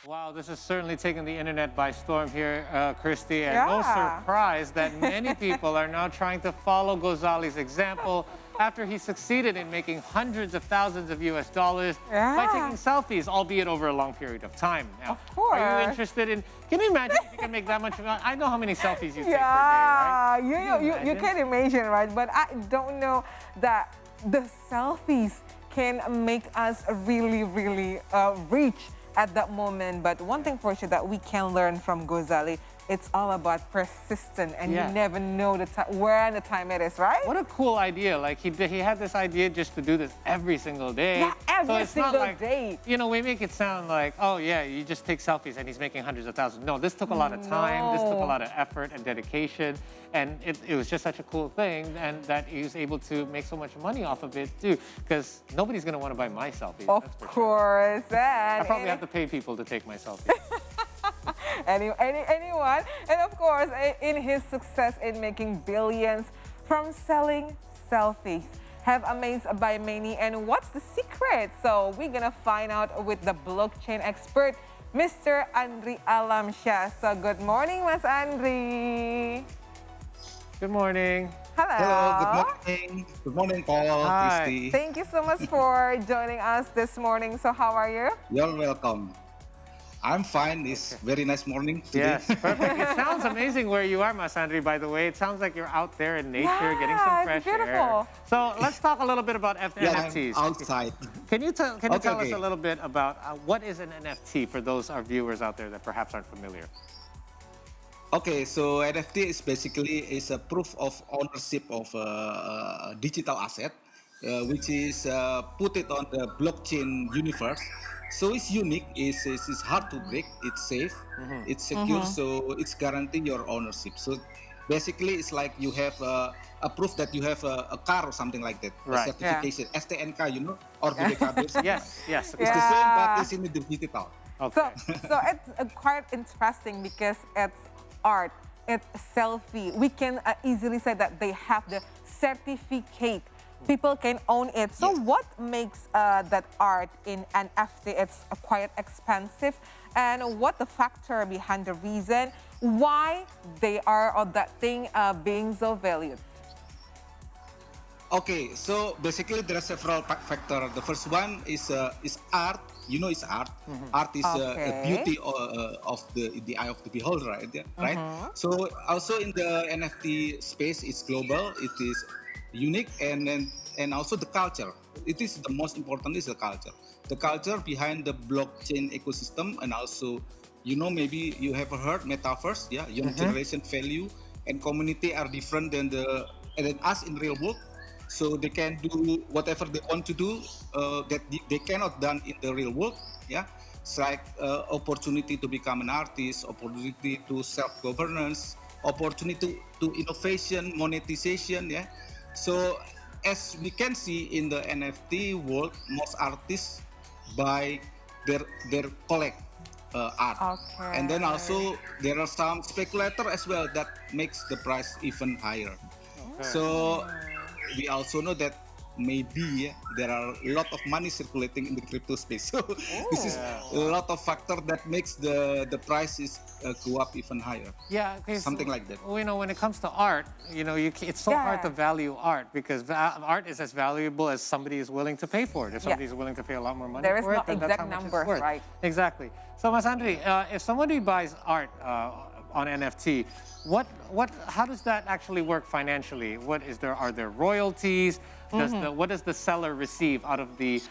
Wow, this has certainly taken the internet by storm here, Christy, and no Yeah. surprise that many people are now trying to follow Gozali's example after he succeeded in making hundreds of thousands of US dollars by Yeah. taking selfies, albeit over a long period of time. Now, Of course. are you interested in, can you imagine if you can make that much? I know how many selfies you take per day, Yeah, right? you can imagine, right? But I don't know that the selfies can make us really, really reach at that moment. But one thing for sure that we can learn from Gozali, it's all about persistence, and Yeah. you never know where the time it is, right? What a cool idea. Like he had this idea just to do this every single day. Yeah, every it's not single like, day. You know, we make it sound like, oh yeah, you just take selfies and he's making hundreds of thousands. No, this took a lot of time. This took a No. lot of effort and dedication. And it was just such a cool thing, and that he was able to make so much money off of it too. Because nobody's gonna want to buy my selfies. Of that's for sure. course. I And probably have to pay people to take my selfies. anyone. And of course, in his success in making billions from selling selfies, have amazed by many. And what's the secret? So we're gonna find out with the blockchain expert, Mr. Andri Alamsyah. So good morning, Mas Andri. Good morning. Hello. Hello, good morning. Good morning, Paul, Hi. Christy. Thank you so much for joining us this morning. So how are you? You're welcome. I'm fine. It's very nice morning today. Yes, perfect. It sounds amazing where you are, Masandri, by the way. It sounds like you're out there in nature getting some Yeah, fresh it's beautiful. air. So let's talk a little bit about Yeah, I'm NFTs. outside. Can you tell us Okay. a little bit about what is an NFT for those our viewers out there that perhaps aren't familiar? Okay, so NFT is basically a proof of ownership of a digital asset, which is put it on the blockchain universe. So it's unique. It's hard to break. It's safe. It's secure. So it's guarantee your ownership. So basically, it's like you have a proof that you have a car or something like that. Right. A certification, STNK, or BPKB. Yes, yes. It's the same, but it's in the digital. Okay. So it's quite interesting because it's art, it's selfie. We can easily say that they have the certificate. People can own it. So Yes. what makes that art in NFT? It's quite expensive. And what the factor behind the reason why they are or that thing being so valued? Okay, so basically there are several factors. The first one is art. You know, it's art. Art is a Okay. beauty of the eye of the beholder, right? Yeah, right. So also in the NFT space, it's global. It is unique, and also the culture. It is the most important is the culture. The culture behind the blockchain ecosystem, and also, maybe you have heard metaverse. Yeah, young generation value and community are different than us in real world. So they can do whatever they want to do that they cannot done in the real world. Yeah, it's like opportunity to become an artist, opportunity to self-governance, opportunity to innovation, monetization. Yeah, so as we can see in the NFT world, most artists buy their collect art, Okay. and then also there are some speculator as well that makes the price even higher. So we also know that maybe there are a lot of money circulating in the crypto space. So this is a lot of factor that makes the prices go up even higher. Yeah, okay, Something like that. You know, when it comes to art, it's so hard to Yeah. value art because art is as valuable as somebody is willing to pay for it. If somebody is willing to pay a lot more money There is for no it, then that's exact how much numbers, it's worth. right? Exactly. So, Mas Andri, if somebody buys art on NFT, how does that actually work financially? Are there royalties? What does the seller receive out of the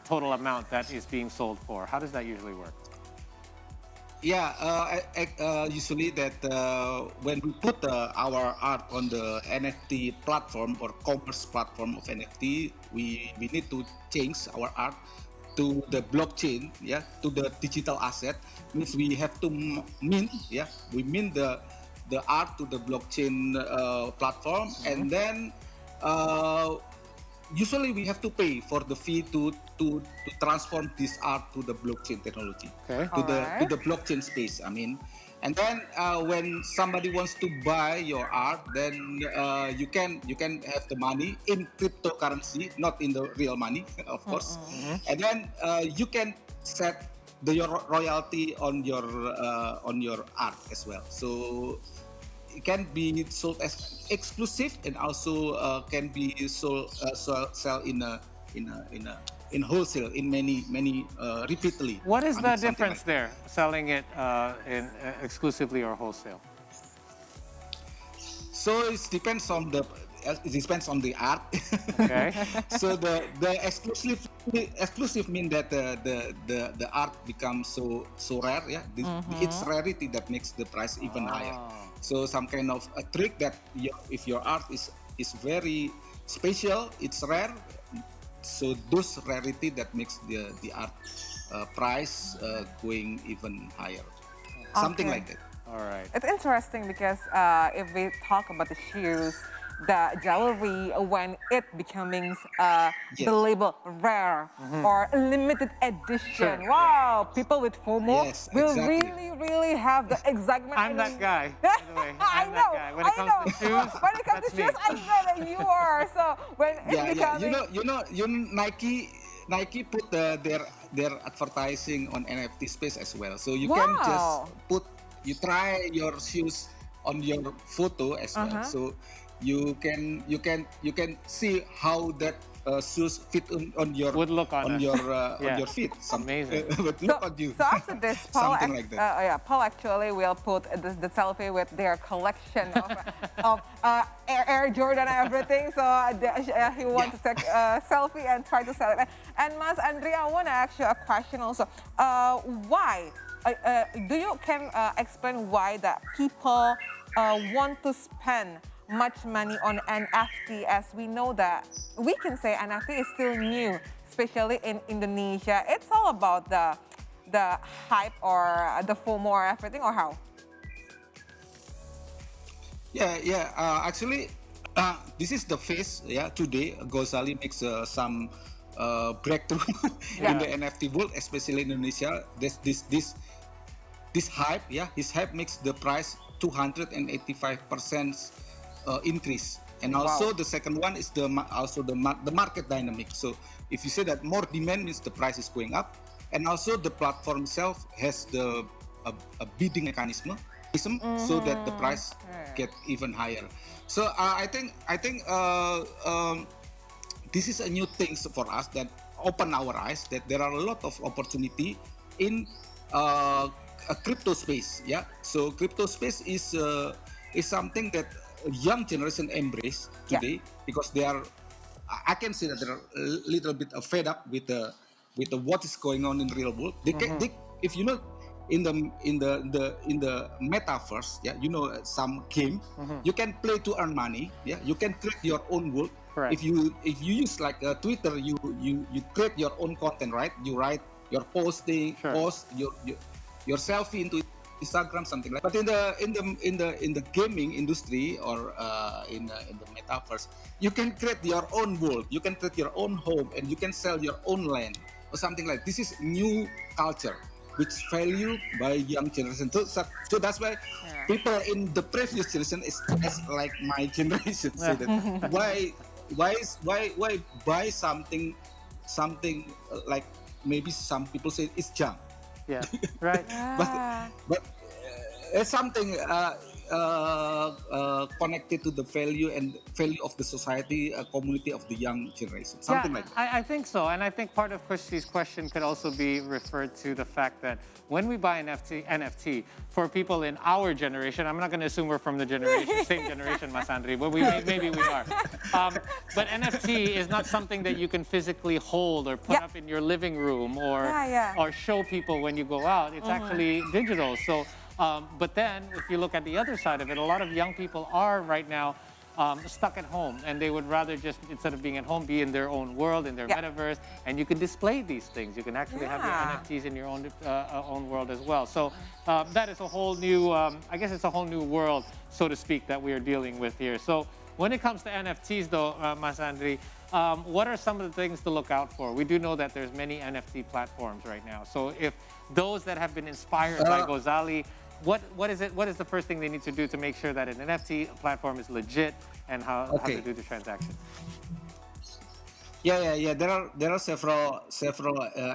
total amount that is being sold for? How does that usually work? Yeah, usually that when we put our art on the NFT platform or commerce platform of NFT, we need to change our art to the blockchain, yeah, to the digital asset. Means we have to mint, yeah, we mint the art to the blockchain platform, and then usually we have to pay for the fee to transform this art to the blockchain technology, Okay. to the blockchain space. I mean, and then when somebody wants to buy your art, then you can have the money in cryptocurrency, not in the real money, of course. And then you can set your royalty on your art as well. So it can be sold as exclusive and also can be sold sell in wholesale in many repeatedly. What is I the mean, something difference like there, selling it in exclusively or wholesale? So it depends on the art. Okay. So the exclusive mean that the art becomes so rare. Yeah, it's rarity that makes the price even higher. Oh. So some kind of a trick that if your art is very special, it's rare. So those rarity that makes the art price going even higher. Something Okay. like that. All right. It's interesting because if we talk about the shoes, the jewelry, when it becoming the Yes. label rare or limited edition, Sure. wow, people with FOMO Yes, will exactly. really have the excitement. I'm that guy, by the way. I I'm that know, guy. When it I comes know. to shoes, When it comes that's to me. shoes, I know that you are. So when it's Yeah, becoming, Nike put their advertising on NFT space as well. So you can just wow. you try your shoes on your photo as well. Uh-huh. So you can see how that shoes fit on your Would look on us. on Yeah. your feet. Amazing. But look on you. So after this, Paul, Something like that. Paul actually will put the selfie with their collection of Air Jordan and everything. So he wants to take a selfie and try to sell it. And Mas Andrea, I want to ask you a question also. Why? Do you can explain why that people want to spend much money on NFT, as we know that we can say NFT is still new, especially in Indonesia. It's all about the hype or the FOMO or everything, or how? Yeah. Actually, this is the phase. Yeah, today Ghazali makes some breakthrough in the NFT world, especially in Indonesia. This hype. Yeah, his hype makes the price 285% increase. And also Wow. the second one is the market dynamic. So if you say that more demand means the price is going up, and also the platform itself has a bidding mechanism so that the price get even higher. So I think this is a new thing for us that open our eyes that there are a lot of opportunity in a crypto space. Yeah, so crypto space is something that young generation embrace today because they are. I can see that they're a little bit fed up with the what is going on in real world. If you know in the metaverse, yeah, you know some game you can play to earn money. Yeah, you can create your own world. Correct. If you use like Twitter, you create your own content, right? You write your posting, Sure. post your selfie into Instagram, something like. But in the gaming industry or in the metaverse, you can create your own world, you can create your own home, and you can sell your own land or something like. This is new culture which valued by young generation. So that's why people in the previous generation is as like my generation say that why buy something like maybe some people say it's junk. Yeah. Right. But it's something connected to the value of the society, community of the young generation, something like that. I think so. And I think part of Christy's question could also be referred to the fact that when we buy an NFT for people in our generation, I'm not going to assume we're from the same generation, Masandri, but maybe we are. But NFT is not something that you can physically hold or put up in your living room or show people when you go out. It's actually digital. So. But then, if you look at the other side of it, a lot of young people are right now stuck at home, and they would rather just, instead of being at home, be in their own world, in their metaverse, and you can display these things. You can actually have your NFTs in your own world as well. So that is a whole new, I guess it's a whole new world, so to speak, that we are dealing with here. So when it comes to NFTs, though, Mas Andri, what are some of the things to look out for? We do know that there's many NFT platforms right now. So if those that have been inspired by Ghazali, what is the first thing they need to do to make sure that an NFT platform is legit and how to do the transaction? Yeah. There are several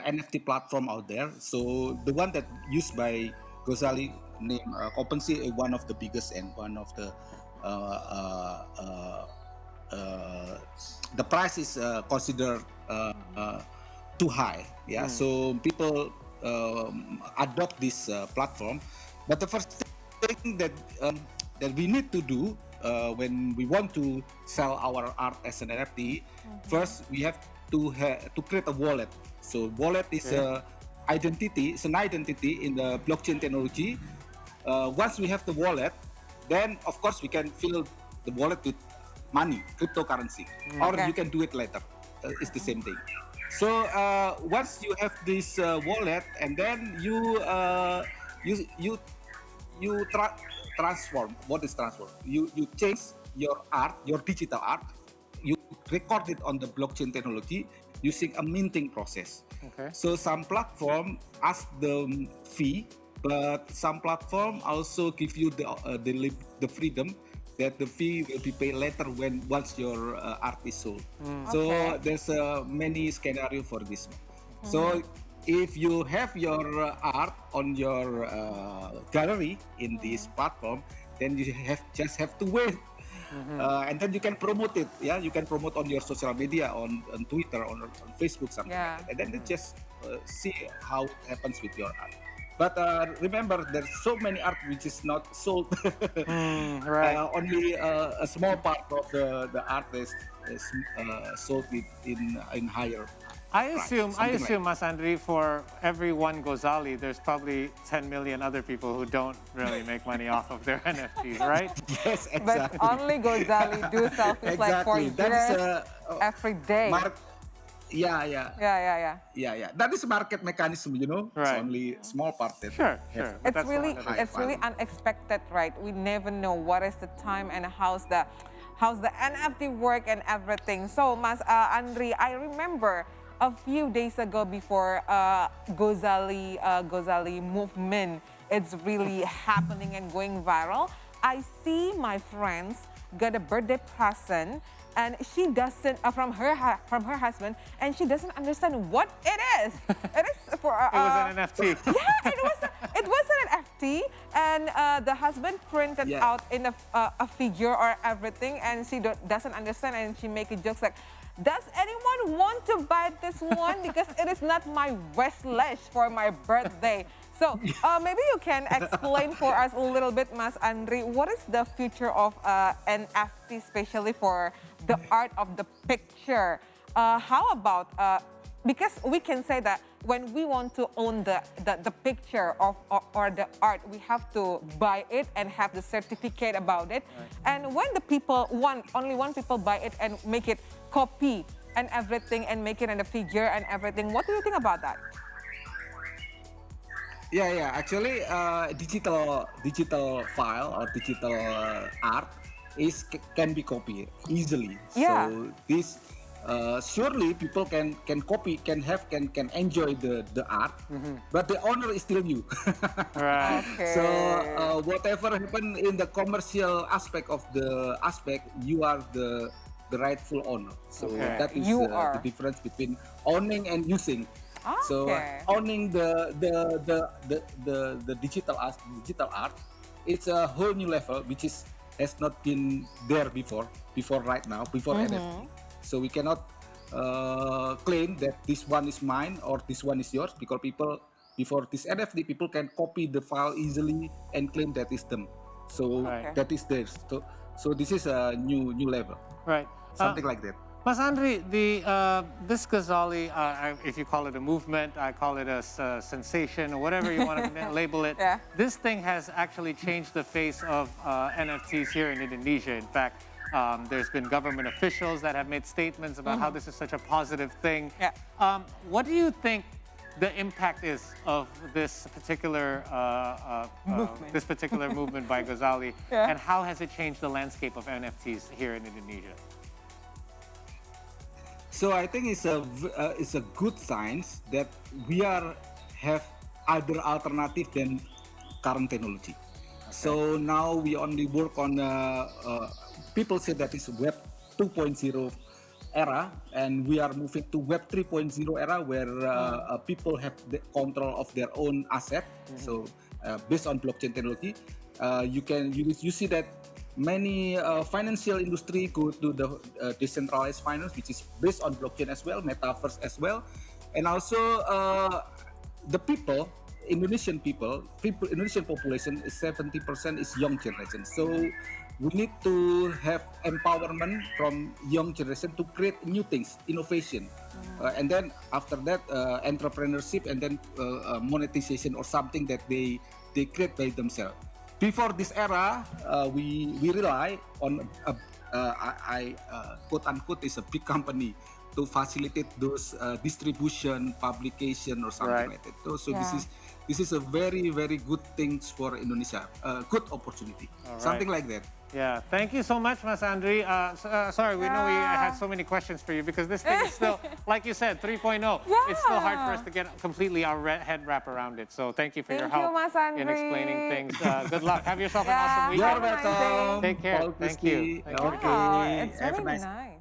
NFT platform out there. So the one that used by Gozali name OpenSea is one of the biggest and one of uh, uh, uh, uh, the price is considered too high. Yeah, so people adopt this platform, but the first thing that we need to do when we want to sell our art as an NFT, first we have to create a wallet. So wallet is Okay. a identity. It's an identity in the blockchain technology. Once we have the wallet, then of course we can fill the wallet with money, cryptocurrency, or Okay. you can do it later. It's the same thing. So once you have this wallet, and then you you transform. What is transform? You change your art, your digital art. You record it on the blockchain technology using a minting process. Okay. So some platform ask the fee, but some platform also give you the freedom that the fee will be paid later when once your art is sold. So Okay. there's many scenario for this one. So if you have your art on your gallery in this platform, then you just have to wait. And then you can promote it. Yeah, you can promote on your social media, on Twitter, on Facebook, something Yeah. like that. And then you just see how it happens with your art. But remember, there's so many art which is not sold. Right. Only a small part of the art is sold in higher. I Something like assume, Mas Andri, for every one Gozali, there's probably 10 million other people who don't really make money off of their NFTs, right? Yes, But exactly. only Gozali do selfies like for Exactly. That is years, every day. Yeah. That is market mechanism, It's Right. only small part that Sure, have sure. But It's that's the really one that high it's really value. unexpected, right? We never know what is the time and how's the NFT work and everything. So, Mas Andri, I remember a few days ago before Gozali movement, it's really happening and going viral. I see my friends got a birthday present and she doesn't from her husband, and she doesn't understand what it is. It is for It was an NFT. yeah, it was an NFT, and the husband printed Yeah. out in a figure or everything, and she doesn't understand, and she make jokes like, "Does anyone want to buy this one? Because it is not my wish list for my birthday." So maybe you can explain for us a little bit, Mas Andri, what is the future of NFT, especially for the art of the picture? How about because we can say that when we want to own the picture of or the art, we have to buy it and have the certificate about it. And when the people only one people buy it and make it copy and everything and make it in a figure and everything, what do you think about that? Yeah. Actually, digital file or digital art can be copied easily. Yeah. So this surely people can copy, can enjoy the art, but the owner is still you. Right. Okay. So whatever happen in the commercial aspect of the aspect, you are the rightful owner. So Okay. that is You are. the difference between owning and using. So Okay. owning the digital art, it's a whole new level which has not been there before right now, before NFT. So we cannot claim that this one is mine or this one is yours, because people before this NFT people can copy the file easily and claim that is them. So Right. that is theirs. So this is a new level, Right. something like that. Mas Andri, this Ghazali, if you call it a movement, I call it a sensation, or whatever you want to label it. Yeah. This thing has actually changed the face of NFTs here in Indonesia. In fact, there's been government officials that have made statements about how this is such a positive thing. Yeah. What do you think the impact is of this particular movement by Ghazali, Yeah. and how has it changed the landscape of NFTs here in Indonesia? So I think it's a good signs that we have other alternative than current technology. So now we only work on people say that is Web 2.0 era, and we are moving to Web 3.0 era where people have the control of their own asset. So based on blockchain technology, you see that many financial industry go to the decentralized finance, which is based on blockchain as well, metaverse as well, and also the people. Indonesian Indonesian population is 70% is young generation. So we need to have empowerment from young generation to create new things, innovation, and then after that, entrepreneurship, and then monetization or something that they create by themselves. Before this era, we rely on I quote unquote is a big company to facilitate those distribution, publication, or something Right. like that. So Yeah. this is a very good things for Indonesia, good opportunity, All something right. like that. Yeah, thank you so much, Mas Andri. Sorry, we know we had so many questions for you because this thing is still, like you said, 3.0. It's still hard for us to get completely our head wrap around it. So thank you for your Thank you, help Mas in Andri. explaining things. Good luck. Have yourself an Yeah. awesome You're weekend. Have a nice day. welcome. Take care. Paul Thank Christie. you. Thank you. Okay. Wow, it's Have a really nice nice.